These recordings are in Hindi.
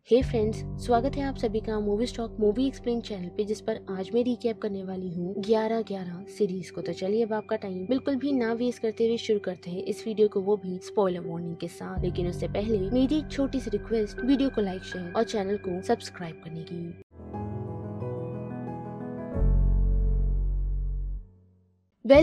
हे फ्रेंड्स, स्वागत है आप सभी का movie stock movie explain channel पे, जिस पर आज मैं रिकैप करने वाली हूँ 11-11 सीरीज को। तो चलिए अब आपका टाइम बिल्कुल भी ना वेस्ट करते हुए शुरू करते हैं इस वीडियो को, वो भी स्पॉइलर वार्निंग के साथ। लेकिन उससे पहले मेरी एक छोटी सी रिक्वेस्ट, वीडियो को लाइक, शेयर और चैनल को सब्सक्राइब करने की।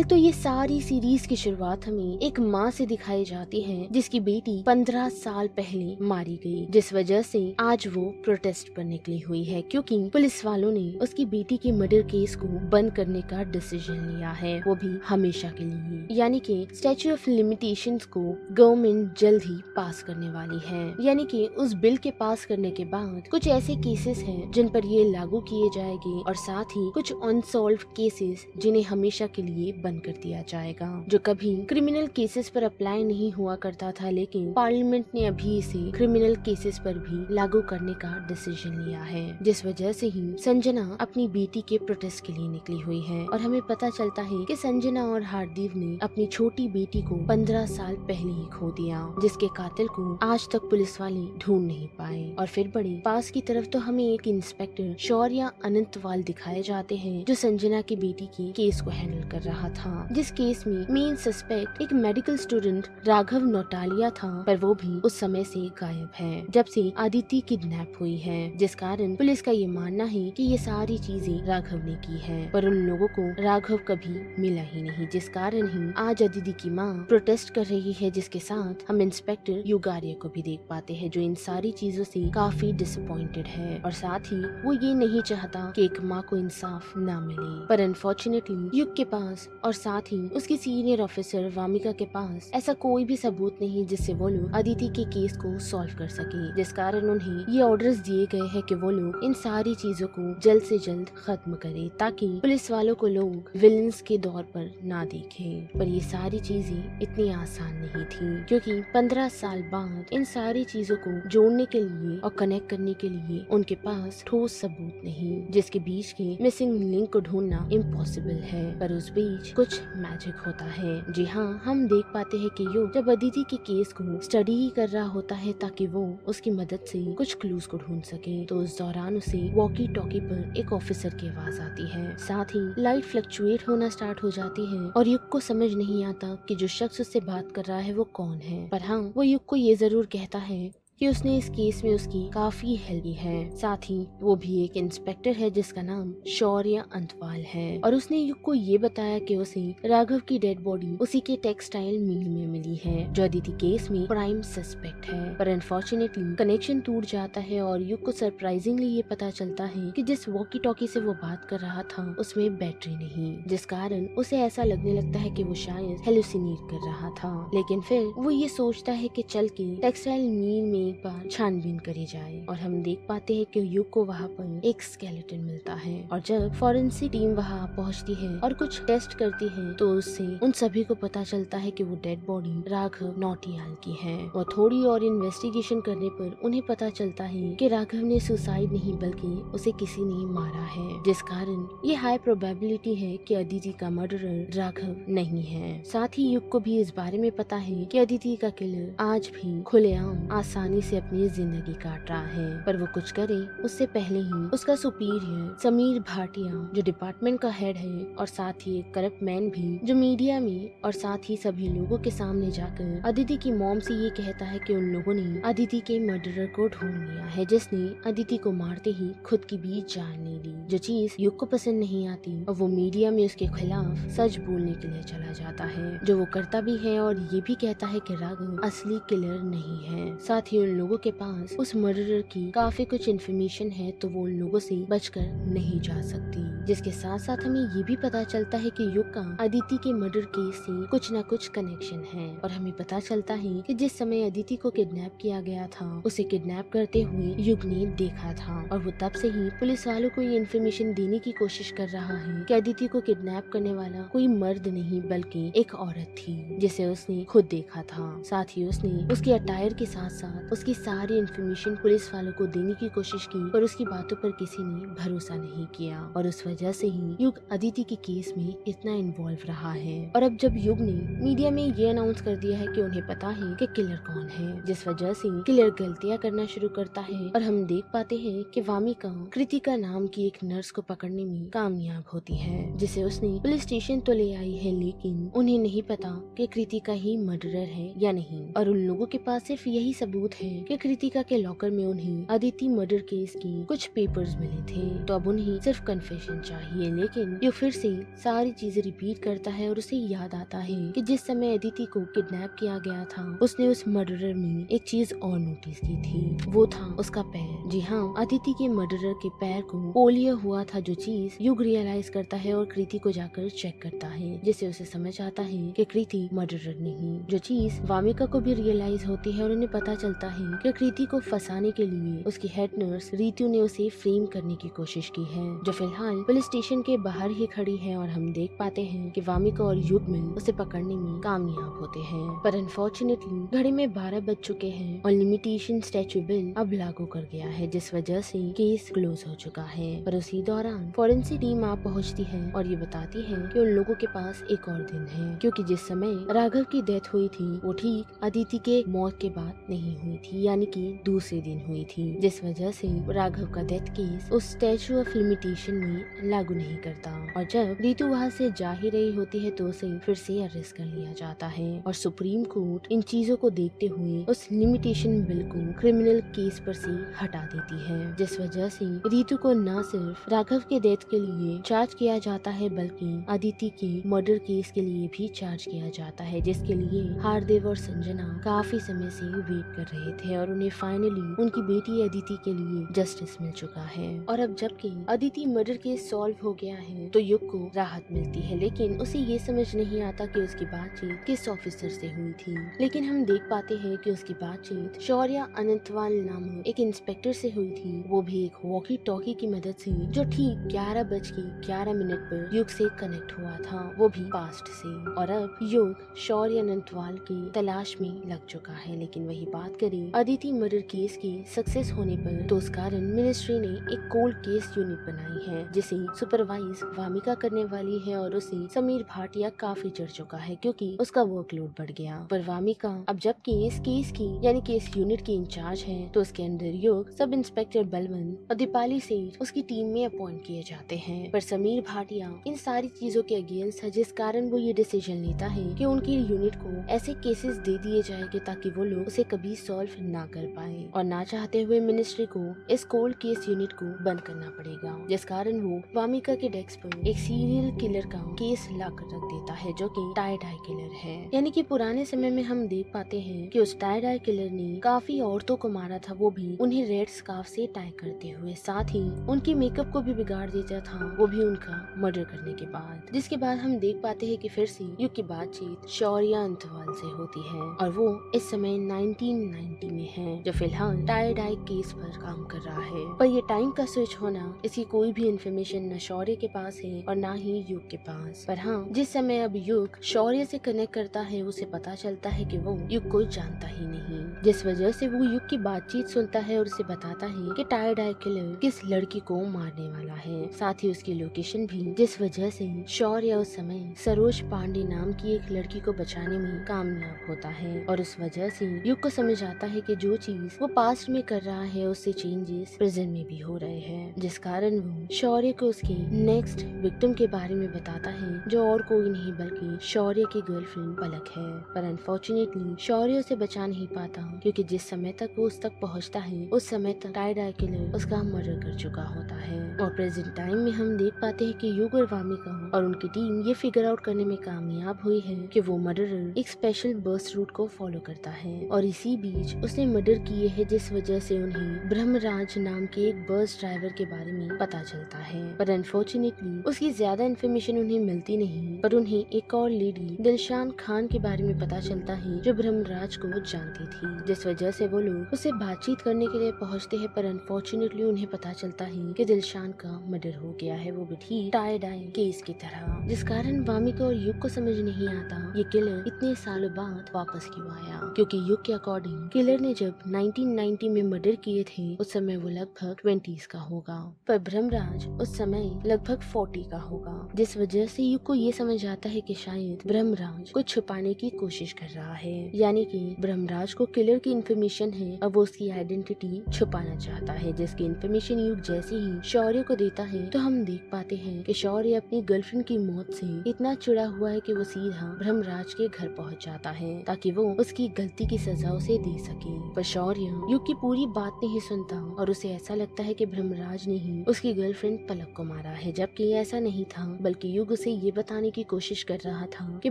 तो ये सारी सीरीज की शुरुआत हमें एक माँ से दिखाई जाती है जिसकी बेटी 15 साल पहले मारी गई, जिस वजह से आज वो प्रोटेस्ट पर निकली हुई है, क्योंकि पुलिस वालों ने उसकी बेटी के मर्डर केस को बंद करने का डिसीजन लिया है, वो भी हमेशा के लिए। यानी कि स्टैच्यू ऑफ लिमिटेशंस को गवर्नमेंट जल्द ही पास करने वाली है। यानी कि उस बिल के पास करने के बाद कुछ ऐसे केसेस हैं जिन पर ये लागू किए जाएंगे, और साथ ही कुछ अनसॉल्व केसेस जिन्हें हमेशा के लिए बंद कर दिया जाएगा, जो कभी क्रिमिनल केसेस पर अप्लाई नहीं हुआ करता था, लेकिन पार्लियामेंट ने अभी इसे क्रिमिनल केसेस पर भी लागू करने का डिसीजन लिया है, जिस वजह से ही संजना अपनी बेटी के प्रोटेस्ट के लिए निकली हुई है। और हमें पता चलता है कि संजना और हार्दिव ने अपनी छोटी बेटी को 15 साल पहले ही खो दिया, जिसके कातिल को आज तक पुलिस वाले ढूंढ नहीं पाए। और फिर बड़े पास की तरफ तो हमें एक इंस्पेक्टर शौर्य अनंतवाल दिखाए जाते हैं, जो संजना की बेटी के केस को हैंडल कर रहा था, जिस केस में मेन सस्पेक्ट एक मेडिकल स्टूडेंट राघव नोटालिया था, पर वो भी उस समय से गायब है जब से अदिति किडनैप हुई है, जिस कारण पुलिस का ये मानना है कि ये सारी चीजें राघव ने की है, पर उन लोगों को राघव कभी मिला ही नहीं, जिस कारण ही आज अदिति की माँ प्रोटेस्ट कर रही है, जिसके साथ हम इंस्पेक्टर युगार्य को भी देख पाते हैं, जो इन सारी चीजों से काफी डिसअपॉइंटेड है, और साथ ही वो ये नहीं चाहता कि एक माँ को इंसाफ ना मिले। पर अनफॉर्चुनेटली युग के पास और साथ ही उसकी सीनियर ऑफिसर वामिका के पास ऐसा कोई भी सबूत नहीं जिससे वो लोग अदिति के केस को सॉल्व कर सके, जिस कारण उन्हें ये ऑर्डर्स दिए गए हैं कि वो लोग इन सारी चीजों को जल्द से जल्द खत्म करें, ताकि पुलिस वालों को लोग विलन्स के दौर पर ना देखें। पर ये सारी चीजें इतनी आसान नहीं थी, क्योंकि 15 साल बाद इन सारी चीजों को जोड़ने के लिए और कनेक्ट करने के लिए उनके पास ठोस सबूत नहीं, जिसके बीच के मिसिंग लिंक को ढूंढना इम्पॉसिबल है। पर उस बीच कुछ मैजिक होता है। जी हाँ, हम देख पाते हैं कि युग जब अदिति के केस को स्टडी ही कर रहा होता है ताकि वो उसकी मदद से कुछ क्लूज को ढूंढ सके, तो उस दौरान उसे वॉकी टॉकी पर एक ऑफिसर की आवाज आती है, साथ ही लाइट फ्लक्चुएट होना स्टार्ट हो जाती है, और युग को समझ नहीं आता कि जो शख्स उससे बात कर रहा है वो कौन है। पर हाँ, वो युग को ये जरूर कहता है कि उसने इस केस में उसकी काफी हेल्प की है, साथ ही वो भी एक इंस्पेक्टर है जिसका नाम शौर्य अंतवाल है, और उसने युग को ये बताया कि उसे राघव की डेड बॉडी उसी के टेक्सटाइल मिल में मिली है, जो अदिति केस में प्राइम सस्पेक्ट है। पर अनफॉर्चुनेटली कनेक्शन टूट जाता है, और युग को सरप्राइजिंगली ये पता चलता है कि जिस वॉकी टॉकी से वो बात कर रहा था उसमें बैटरी नहीं, जिस कारण उसे ऐसा लगने लगता है कि वो शायद हेलुसिनेट कर रहा था। लेकिन फिर वो ये सोचता है कि चल के टेक्सटाइल मिल में एक बार छानबीन करी जाए, और हम देख पाते हैं कि युग को वहाँ पर एक स्केलेटन मिलता है, और जब फॉरेंसिक टीम वहाँ पहुँचती है और कुछ टेस्ट करती है, तो उससे उन सभी को पता चलता है कि वो डेड बॉडी राघव नौटियाल की है। और थोड़ी और इन्वेस्टिगेशन करने पर उन्हें पता चलता है कि राघव ने सुसाइड नहीं बल्कि उसे किसी ने मारा है, जिस कारण ये हाई प्रोबेबिलिटी है कि अदिति का मर्डरर राघव नहीं है। साथ ही युग को भी इस बारे में पता है कि अदिति का किलर आज भी खुलेआम आसानी से अपनी जिंदगी काट रहा है, पर वो कुछ करे उससे पहले ही उसका सुपीरियर समीर भाटिया, जो डिपार्टमेंट का हेड है, और साथ ही एक करप्ट मैन भी, जो मीडिया में और साथ ही सभी लोगों के सामने जाकर अदिति की मॉम से ये कहता है कि उन लोगों ने अदिति के मर्डरर को ढूंढ लिया है, जिसने अदिति को मारते ही खुद की भी जान ले ली, जो चीज युग को पसंद नहीं आती, और वो मीडिया में उसके खिलाफ सच बोलने के लिए चला जाता है, जो वो करता भी है, और ये भी कहता है कि राघव असली किलर नहीं है। साथ ही उन लोगों के पास उस मर्डरर की काफी कुछ इन्फॉर्मेशन है, तो वो उन लोगों से बचकर नहीं जा सकती, जिसके साथ साथ हमें ये भी पता चलता है कि युग का अदिति के मर्डर केस से कुछ न कुछ कनेक्शन है। और हमें पता चलता है कि जिस समय अदिति को किडनैप किया गया था, उसे किडनैप करते हुए युग ने देखा था, और वो तब से ही पुलिस वालों को ये इन्फॉर्मेशन देने की कोशिश कर रहा है कि अदिति को किडनैप करने वाला कोई मर्द नहीं बल्कि एक औरत थी, जिसे उसने खुद देखा था। साथ ही उसने उसके अटायर के साथ साथ उसकी सारी इन्फॉर्मेशन पुलिस वालों को देने की कोशिश की, पर उसकी बातों पर किसी ने भरोसा नहीं किया और उस वजह से ही युग अदिति के केस में इतना इन्वॉल्व रहा है। और अब जब युग ने मीडिया में ये अनाउंस कर दिया है कि उन्हें पता है कि किलर कौन है, जिस वजह से किलर गलतियां करना शुरू करता है और हम देख पाते हैं कि वामिका कृतिका नाम की एक नर्स को पकड़ने में कामयाब होती है, जिसे उसने पुलिस स्टेशन तो ले आई है, लेकिन उन्हें नहीं पता कि कृतिका ही मर्डरर है या नहीं। और उन लोगों के पास सिर्फ यही सबूत है कि कृतिका के लॉकर में उन्हें अदिति मर्डर केस की कुछ पेपर्स मिले थे, तो अब उन्हें सिर्फ कन्फेशन चाहिए। लेकिन ये फिर से सारी चीजें रिपीट करता है और उसे याद आता है कि जिस समय अदिति को किडनैप किया गया था, उसने उस मर्डरर में एक चीज और नोटिस की थी, वो था उसका पैर। जी हाँ, अदिति के मर्डरर के पैर को पोलियो हुआ था, जो चीज युग रियलाइज करता है और कृति को जाकर चेक करता है, जिससे उसे समझ आता है कि कृति मर्डरर नहीं। जो चीज वामिका को भी रियलाइज होती है और उन्हें पता चलता है कि कृति को फंसाने के लिए उसकी हेड नर्स रितु ने उसे फ्रेम करने की कोशिश की है, जो फिलहाल पुलिस स्टेशन के बाहर ही खड़ी है। और हम देख पाते हैं कि वामिका और युगमिल उसे पकड़ने में कामयाब होते हैं, पर अनफॉर्चुनेटली घड़ी में 12 बज चुके हैं और लिमिटेशन स्टैच्यू बिल अब लागू कर गया है, जिस वजह से केस क्लोज हो चुका है। पर उसी दौरान फॉरेंसिक टीम आप पहुंचती है और ये बताती है कि उन लोगों के पास एक और दिन है, क्योंकि जिस समय राघव की डेथ हुई थी वो ठीक अदिति के मौत के बाद नहीं हुई थी, यानी कि दूसरे दिन हुई थी, जिस वजह से राघव का डेथ केस उस स्टैच्यू ऑफ लिमिटेशन में लागू नहीं करता। और जब रितु वहाँ से जा ही रही होती है तो उसे फिर से अरेस्ट कर लिया जाता है और सुप्रीम कोर्ट इन चीजों को देखते हुए उस लिमिटेशन बिल को क्रिमिनल केस पर से हटा देती है, जिस वजह से रितु को न सिर्फ राघव के डेथ के लिए चार्ज किया जाता है, बल्कि अदिति के मर्डर केस के लिए भी चार्ज किया जाता है, जिसके लिए हार्देव और संजना काफी समय से वेट कर रहे थे और उन्हें फाइनली उनकी बेटी अदिति के लिए जस्टिस मिल चुका है। और अब जबकि अदिति मर्डर केस सॉल्व हो गया है तो युग को राहत मिलती है, लेकिन उसे ये समझ नहीं आता कि उसकी बातचीत किस ऑफिसर से हुई थी। लेकिन हम देख पाते हैं कि उसकी बातचीत शौर्य अनंतवाल नामक एक इंस्पेक्टर से हुई थी, वो भी एक वॉकी टॉकी की मदद से, जो ठीक 11:11 पर युग से कनेक्ट हुआ था, वो भी पास्ट से। और अब युग शौर्य अनंतवाल की तलाश में लग चुका है। लेकिन वही बात करें अदिति मर्डर केस के सक्सेस होने पर, तो उस कारण मिनिस्ट्री ने एक कोल्ड केस यूनिट बनाई है, जिसे सुपरवाइज वामिका करने वाली है और उसे समीर भाटिया काफी चढ़ चुका है, क्योंकि उसका वर्कलोड बढ़ गया। पर वामिका अब जबकि इस केस की यानी कि इस यूनिट की इंचार्ज है, तो उसके अंदर युग, सब इंस्पेक्टर बलवंत और दीपाली सेठ उसकी टीम में अपॉइंट किए जाते हैं। पर समीर भाटिया इन सारी चीजों के अगेंस्ट है, जिस कारण वो ये डिसीजन लेता है कि उनकी यूनिट को ऐसे केसेस दे दिए जाएंगे ताकि वो लोग उसे कभी सॉल्व ना कर पाए, और ना चाहते हुए मिनिस्ट्री को इस कोल्ड केस यूनिट को बंद करना पड़ेगा, जिस कारण वो वामिका के डेस्क पर एक सीरियल किलर का केस लाकर रख देता है, जो कि टाई डाई किलर है। यानी कि पुराने समय में हम देख पाते हैं कि उस टाई डाई किलर ने काफी औरतों को मारा था, वो भी उन्हें रेड स्कार्फ से टाई करते हुए, साथ ही उनके मेकअप को भी बिगाड़ देता था, वो भी उनका मर्डर करने के बाद। जिसके बाद हम देख पाते हैं कि फिर से युग की बातचीत शौर्य अंतवाल से होती है और वो इस समय 1990 में है, जो फिलहाल टाई डाई केस पर काम कर रहा है। पर ये टाइम का स्विच होना, इसकी कोई भी इन्फॉर्मेशन न शौर्य के पास है और ना ही युग के पास। पर हाँ, जिस समय अब युग शौर्य से कनेक्ट करता है, उसे पता चलता है कि वो युग को जानता ही नहीं, जिस वजह से वो युग की बातचीत सुनता है और उसे बताता है कि टाई डाई किलर किस लड़की को मारने वाला है, साथ ही उसकी लोकेशन भी, जिस वजह से शौर्य उस समय सरोज पांडे नाम की एक लड़की को बचाने में कामयाब होता है। और उस वजह से युग को समझ आता है कि जो चीज वो पास्ट में कर रहा है उससे चेंजेस प्रेजेंट में भी हो रहे हैं, जिस कारण वो शौर्य को उसकी नेक्स्ट विक्टिम के बारे में बताता है, जो और कोई नहीं बल्कि शौर्य की गर्लफ्रेंड पलक है। पर अनफॉर्चुनेटली शौर्य उसे बचा नहीं पाता, क्योंकि जिस समय तक वो उस तक पहुंचता है उस समय तक टाई डाई किलर उसका मर्डर कर चुका होता है। और प्रेजेंट टाइम में हम देख पाते हैं कि युग और वामिका और उनकी टीम ये फिगर आउट करने में कामयाब हुई है कि वो मर्डरर एक स्पेशल बस रूट को फॉलो करता है, और इसी बीच उसने मर्डर किए है, जिस वजह से उन्हें ब्रह्मराज नाम के एक बस ड्राइवर के बारे में पता चलता है। पर अनफॉर्चुनेटली उसकी ज्यादा इन्फॉर्मेशन उन्हें मिलती नहीं, पर उन्हें एक और लेडी दिलशान खान के बारे में पता चलता है, जो ब्रह्मराज को जानती थी, जिस वजह से वो लोग उसे बातचीत करने के लिए पहुंच पहुंचते हैं, पर अनफॉर्चुनेटली उन्हें पता चलता है कि दिलशान का मर्डर हो गया है, वो भी ठीक टाई डाई केस की तरह, जिस कारण वामिका और युग को समझ नहीं आता ये किलर इतने सालों बाद वापस क्यों आया। क्योंकि युग के अकॉर्डिंग किलर ने जब 1990 में मर्डर किए थे उस समय वो लगभग 20s का होगा, पर ब्रह्मराज उस समय लगभग 40 का होगा, जिस वजह से युग को ये समझ आता है कि शायद ब्रह्मराज कुछ छुपाने की कोशिश कर रहा है, यानी कि ब्रह्मराज को किलर की इन्फॉर्मेशन है, अब वो उसकी आइडेंटिटी छुपाना चाहता है, जिसकी इन्फॉर्मेशन युग जैसे ही शौर्य को देता है तो हम देख पाते हैं कि शौर्य अपनी गर्लफ्रेंड की मौत से इतना चिढ़ा हुआ है कि वो सीधा ब्रह्मराज के घर पहुंच जाता है ताकि वो उसकी गलती की सजा उसे दे सके। पर शौर्य युग की पूरी बात नहीं सुनता और उसे ऐसा लगता है कि ब्रह्मराज ने ही उसकी गर्लफ्रेंड पलक को मारा है, जबकि ऐसा नहीं था, बल्कि युग उसे ये बताने की कोशिश कर रहा था कि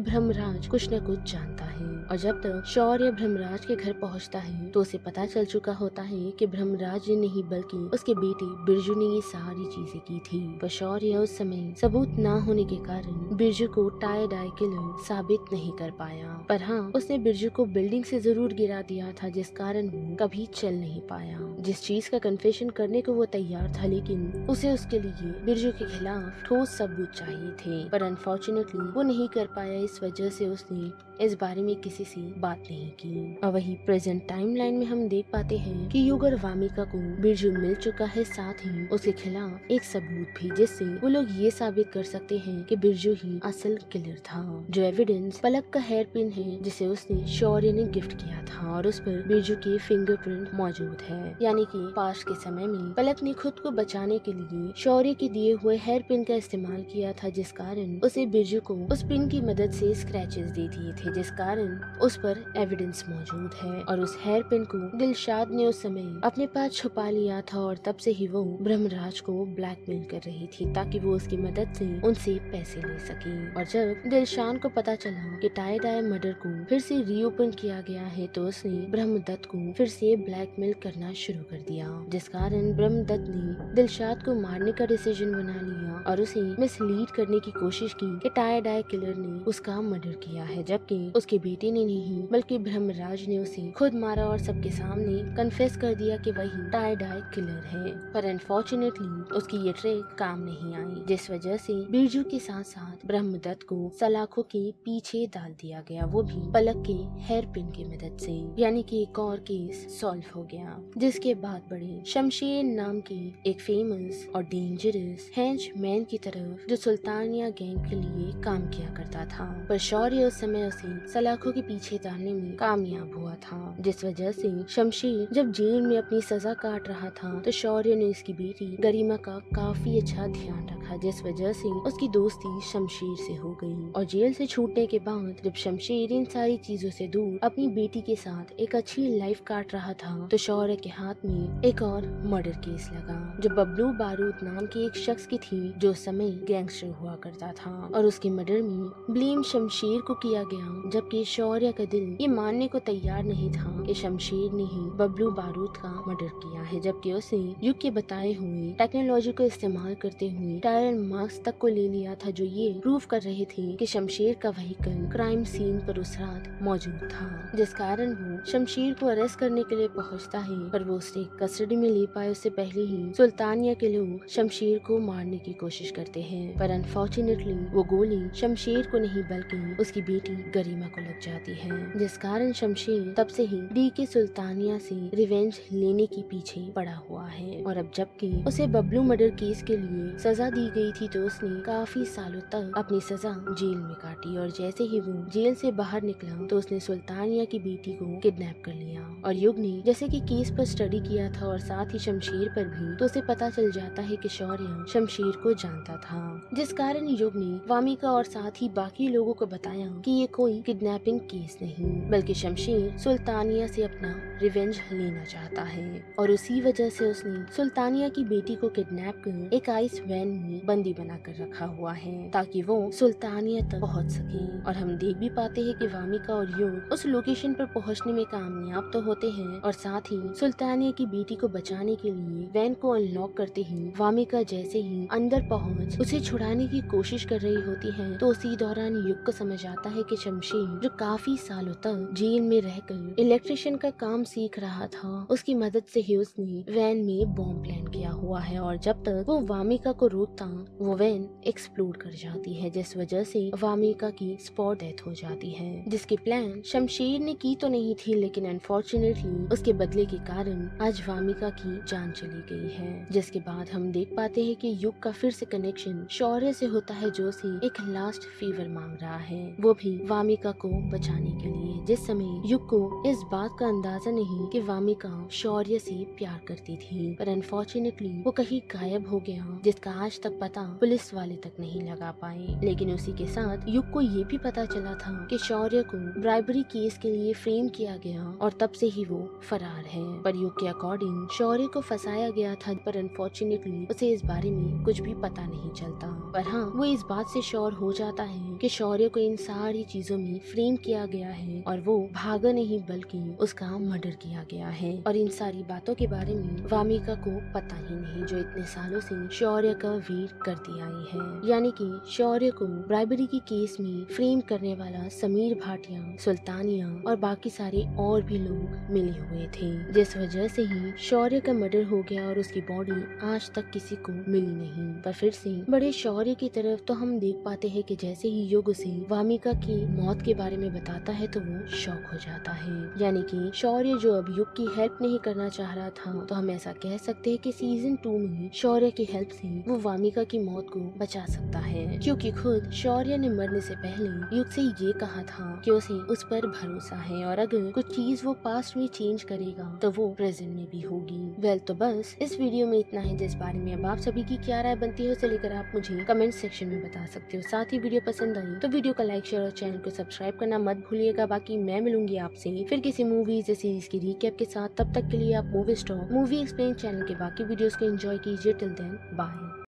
ब्रह्मराज कुछ न कुछ जानता है। और जब तक शौर्य ब्रह्मराज के घर पहुंचता है तो उसे पता चल चुका होता है कि ब्रह्मराज ने नहीं बल्कि उसके बेटे बिरजू ने ये सारी चीजें की थी। पर शौर्य उस समय सबूत न होने के कारण बिरजू को टाई डाई किलर साबित नहीं कर पाया, पर हाँ उसने बिरजू को बिल्डिंग से जरूर गिरा दिया था, जिस कारण वो कभी चल नहीं पाया। जिस चीज का कन्फेशन करने को वो तैयार था, लेकिन उसे उसके लिए बिरजू के खिलाफ ठोस सबूत चाहिए थे, पर अनफॉर्चुनेटली वो नहीं कर पाया। इस वजह से उसने इस बारे में किसी से बात नहीं की। और वही प्रेजेंट टाइमलाइन में हम देख पाते हैं कि युग और वामिका को बिरजू मिल चुका है, साथ ही उसके खिलाफ एक सबूत भी, जिससे वो लोग ये साबित कर सकते हैं कि बिरजू ही असल किलर था। जो एविडेंस पलक का हेयर पिन है जिसे उसने शौर्य ने गिफ्ट किया था और उस पर बिरजू के फिंगरप्रिंट मौजूद है, यानी कि पास्ट के समय में पलक ने खुद को बचाने के लिए शौर्य के दिए हुए हेयर पिन का इस्तेमाल किया था, जिस कारण उसे बिरजू को उस पिन की मदद से स्क्रैचेस दे दिए थे, जिस कारण उस पर एविडेंस मौजूद है। और उस हेयर पिन को दिलशाद ने उस समय अपने पास छुपा लिया था और तब से ही वो ब्रह्मराज को ब्लैकमेल कर रही थी ताकि वो उसकी मदद से उनसे पैसे ले सके। और जब दिलशान को पता चला कि टाई डाई मर्डर को फिर से रीओपन किया गया है तो उसने ब्रह्मदत्त को फिर से ब्लैकमेल करना शुरू कर दिया, जिस कारण ब्रह्मदत्त ने दिलशाद को मारने का डिसीजन बना लिया और उसे मिसलीड करने की कोशिश की कि टाई डाई किलर ने उसका मर्डर किया है, जबकि उसके बेटे ने नहीं बल्कि ब्रह्मराज ने उसे खुद मारा और सबके सामने कन्फेस कर दिया कि वही टाई डाई किलर है। पर अनफॉर्चुनेटली उसकी ये ट्रिक काम नहीं आई, जिस वजह से बिरजू के साथ साथ ब्रह्मदत्त को सलाखों के पीछे डाल दिया गया, वो भी पलक के हेयर पिन की मदद से, यानी कि एक और केस सॉल्व हो गया। जिसके बाद बड़े शमशेर नाम के एक फेमस और डेंजरस हैंचमैन की तरफ जो सुल्तानिया गैंग के लिए काम किया करता था, पर शौर्य उस समय उसे सलाखों के पीछे डालने में कामयाब हुआ था, जिस वजह से शमशेर जब जेल में अपनी सजा काट रहा था तो शौर्य ने उसकी बेटी गरिमा का काफी अच्छा ध्यान रखा, जिस वजह से उसकी दोस्ती शमशेर से हो गई। और जेल से छूटने के बाद जब शमशेर इन सारी चीजों से दूर अपनी बेटी के साथ एक अच्छी लाइफ काट रहा था तो शौर्य के हाथ में एक और मर्डर केस लगा, जो बबलू बारूद नाम के एक शख्स की थी जो उस समय गैंगस्टर हुआ करता था, और उसके मर्डर में ब्लेम शमशेर को किया गया, जबकि शौर्य का दिल ये मानने को तैयार नहीं था कि शमशेर ने ही बबलू बारूद का मर्डर किया है, जबकि उसने युग के बताए हुए टेक्नोलॉजी को इस्तेमाल करते हुए टायर मार्क्स तक को ले लिया था, जो ये प्रूव कर रहे थे कि शमशेर का व्हीकल क्राइम सीन पर उस रात मौजूद था, जिस कारण वो शमशेर को अरेस्ट करने के लिए पहुंचता है, पर वो उसे कस्टडी में ले पाए उससे पहले ही सुल्तानिया के लोग शमशेर को मारने की कोशिश करते हैं, पर अनफॉर्चुनेटली वो गोली शमशेर को नहीं बल्कि उसकी बेटी गरिमा को लग जाती है, जिस कारण शमशेर तब से ही डी के सुल्तानिया से रिवेंज लेने के पीछे पड़ा हुआ है। और अब जबकि उसे बबलू मर्डर केस के लिए सजा दी गई थी तो उसने काफी सालों तक अपनी सजा जेल में काटी, और जैसे ही वो जेल से बाहर निकला तो उसने सुल्तानिया की बेटी को किडनैप कर लिया। और युग ने जैसे कि केस पर स्टडी किया था और साथ ही शमशेर पर भी, तो उसे पता चल जाता है कि शौर्य शमशेर को जानता था, जिस कारण युग ने वामिका और साथ ही बाकी लोगों को बताया कि ये कोई किडनैपिंग केस नहीं बल्कि शमशेर सुल्तानिया से अपना रिवेंज लेना चाहता है, और उसी वजह से उसने सुल्तानिया की बेटी को किडनैप कर एक आइस वैन में बंदी बना कर रखा हुआ है ताकि वो सुल्तानिया तक पहुंच सके। और हम देख भी पाते हैं कि वामिका और युग उस लोकेशन पर पहुंचने में कामयाब तो होते हैं, और साथ ही सुल्तानिया की बेटी को बचाने के लिए वैन को अनलॉक करते ही वामिका जैसे ही अंदर पहुंच उसे छुड़ाने की कोशिश कर रही होती है तो उसी दौरान युग को समझ आता है कि शमशेर जो काफी सालों तक जेल में रहकर इलेक्ट्रिशियन का काम सीख रहा था, उसकी मदद से ही उसने वैन में बॉम्ब प्लान किया हुआ है और जब तक वो वामिका को रोकता वो वैन एक्सप्लोड कर जाती है, जिस वजह से वामिका की स्पॉट डेथ हो जाती है, जिसकी प्लान शमशेर ने की तो नहीं थी, लेकिन अनफॉर्चुनेटली उसके बदले के कारण आज वामिका की जान चली गई है। जिसके बाद हम देख पाते हैं कि युग का फिर से कनेक्शन शौर्य से होता है, जो उसे एक लास्ट फेवर मांग रहा है, वो भी वामिका को बचाने के लिए। जिस समय युग को इस बात का अंदाजा नहीं कि वामिका शौर्य से प्यार करती थी, पर अनफॉर्चुनेटली वो कहीं गायब हो गया, जिसका आज तक पता पुलिस वाले तक नहीं लगा पाए। लेकिन उसी के साथ युग को ये भी पता चला था कि शौर्य को ब्राइबरी केस के लिए फ्रेम किया गया और तब से ही वो फरार है। पर युग के अकॉर्डिंग शौर्य को फंसाया गया था, पर अनफॉर्चुनेटली उसे इस बारे में कुछ भी पता नहीं चलता। पर हाँ, वो इस बात से श्योर हो जाता है कि शौर्य को इन सारी चीजों में फ्रेम किया गया है और वो भागा नहीं बल्कि उसका मर्डर किया गया है। और इन सारी बातों के बारे में वामिका को पता ही नहीं, जो इतने सालों से शौर्य का वेट करती आई है। यानी कि शौर्य को ब्राइबरी की केस में फ्रेम करने वाला समीर भाटिया, सुल्तानिया और बाकी सारे और भी लोग मिले हुए थे, जिस वजह से ही शौर्य का मर्डर हो गया और उसकी बॉडी आज तक किसी को मिली नहीं। पर फिर से बड़े शौर्य की तरफ तो हम देख पाते हैं कि जैसे ही युग उसे वामिका की मौत के बारे में बताता है तो वो शॉक हो जाता है। यानी कि शौर्य जो अब युग की हेल्प नहीं करना चाह रहा था, तो हम ऐसा कह सकते हैं कि सीजन 2 में शौर्य की हेल्प से वो वामिका की मौत को बचा सकता है, क्योंकि खुद शौर्य ने मरने से पहले युग से ये कहा था कि उसे उस पर भरोसा है और अगर कुछ चीज वो पास्ट में चेंज करेगा तो वो प्रेजेंट में भी होगी। वेल, तो बस इस वीडियो में इतना है। जिस बारे में अब आप सभी की क्या राय बनती है उसे लेकर आप मुझे कमेंट सेक्शन में बता सकते हो। साथ ही वीडियो पसंद आई तो वीडियो को लाइक, शेयर और चैनल को सब्सक्राइब करना मत भूलिएगा। बाकी मैं मिलूंगी आपसे फिर किसी मूवीज या सीरीज की रिकैप के साथ। तब तक के लिए आप movie stock movie explain channel के बाकी वीडियोस को एंजॉय कीजिए। Till then bye.